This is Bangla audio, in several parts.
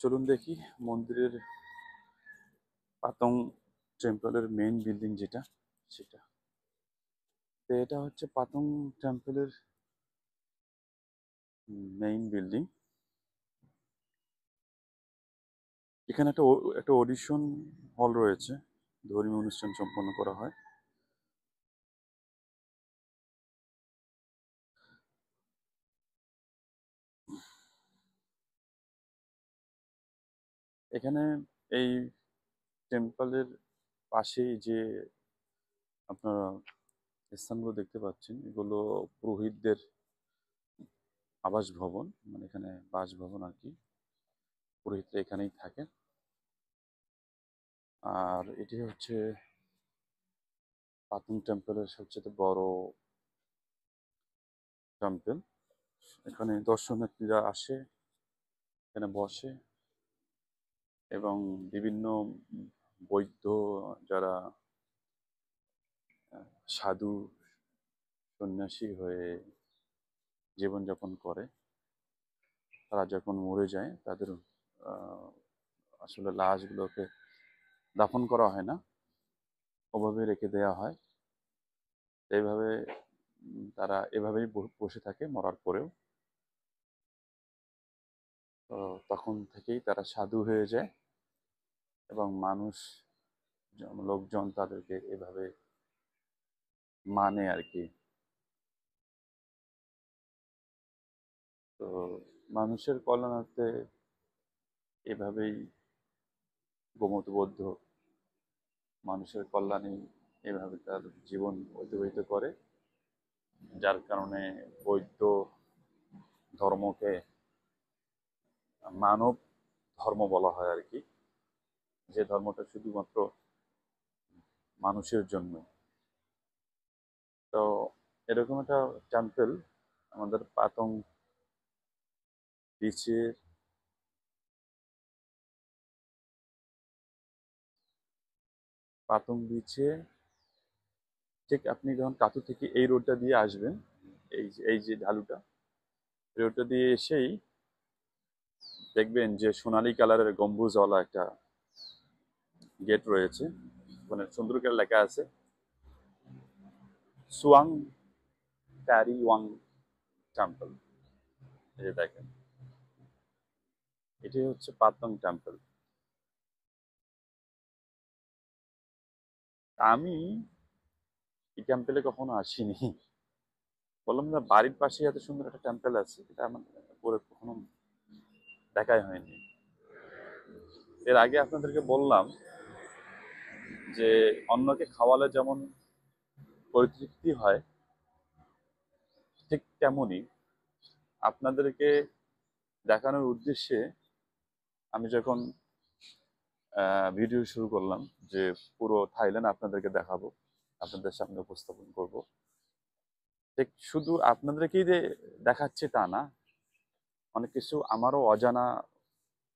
চলুন দেখি মন্দিরের পাতং টেম্পলের মেইন বিল্ডিং যেটা সেটা। তো এটা হচ্ছে পাতং টেম্পলের মেইন বিল্ডিং। এখানে একটা অডিশন হল রয়েছে, ধর্মীয় অনুষ্ঠান সম্পন্ন করা হয়। এখানে এই টেম্পলের পাশেই যে আপনারা স্থানগুলো দেখতে পাচ্ছেন, এগুলো পুরোহিতদের আবাস ভবন, মানে এখানে বাসভবন আর কি। পুরোহিতরা এখানেই থাকে। আর এটি হচ্ছে পাতং টেম্পলের সবচেয়ে বড় টেম্পল। এখানে দর্শনার্থীরা আসে, এখানে বসে, এবং বিভিন্ন বৌদ্ধ যারা সাধু সন্ন্যাসী হয়ে জীবনযাপন করে, তারা যখন মরে যায় তাদের আসলে লাশগুলোকে দাফন করা হয় না, ওভাবে রেখে দেওয়া হয়। এইভাবে তারা এভাবেই বসে থাকে মরার পরেও। তো তখন থেকেই তারা সাধু হয়ে যায় এবং মানুষ, লোকজন তাদেরকে এভাবে মানে আর কি। তো মানুষের কল্যাণার্থে এভাবেই গোমতী বৌদ্ধ মানুষের কল্যাণে এভাবে তার জীবন অতিবাহিত করে, যার কারণে বৌদ্ধ ধর্মকে মানব ধর্ম বলা হয় আর কি, যে ধর্মটা শুধুমাত্র মানুষের জন্য। তো এরকম একটা টেম্পল আমাদের বিচের পাতং বিচে, ঠিক আপনি যখন কাতু থেকে এই রোডটা দিয়ে আসবেন, এই যে ঢালুটা, রোডটা দিয়ে এসেই দেখবেন যে সোনালী কালারের গম্বুজওয়ালা একটা গেট রয়েছে, মানে সুন্দর করে লেখা আছে সুয়াং প্যারি ওয়াং টেম্পল। এই যে দেখেন, এটি হচ্ছে পাতং টেম্পল। আমি এই টেম্পলে কখনো আসিনি। বললাম না, বাড়ির পাশে এত সুন্দর একটা টেম্পল আছে, এটা আমার পরে কখনো দেখাই হয়নি। এর আগে আপনাদেরকে বললাম যে অন্যকে খাওয়ালে যেমন পরিতৃপ্তি হয়, ঠিক তেমনই আপনাদেরকে দেখানোর উদ্দেশ্যে আমি যখন ভিডিও শুরু করলাম যে পুরো থাইল্যান্ড আপনাদেরকে দেখাবো, আপনাদের সামনে উপস্থাপন করব, ঠিক শুধু আপনাদেরকেই যে দেখাচ্ছে তা না, অনেক কিছু আমারও অজানা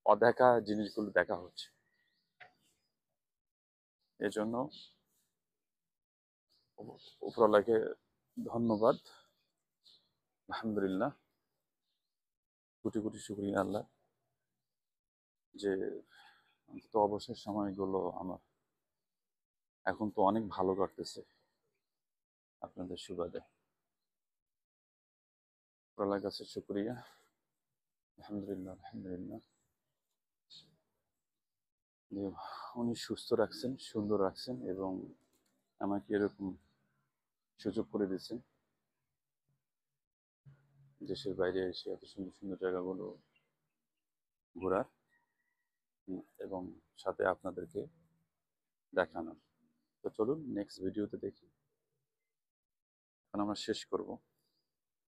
অদেখা জিনিসগুলো দেখা হচ্ছে। এজন্য উপরওয়ালাকে ধন্যবাদ, আলহামদুলিল্লাহ, কোটি কোটি শুকরিয়া আল্লাহ, যে অন্তত অবসর সময়গুলো আমার এখন তো অনেক ভালো কাটতেছে আপনাদের সুবাদে। উপরওয়ালার কাছে শুকরিয়া, আলহামদুলিল্লাহ আলহামদুলিল্লাহ, যে উনি সুস্থ রাখছেন, সুন্দর রাখছেন, এবং আমাকে এরকম সুযোগ করে দিচ্ছেন দেশের বাইরে এসে এত সুন্দর সুন্দর জায়গাগুলো ঘোরার, এবং সাথে আপনাদেরকে দেখানোর। তো চলুন নেক্সট ভিডিওতে দেখি। এখন আমরা শেষ করব।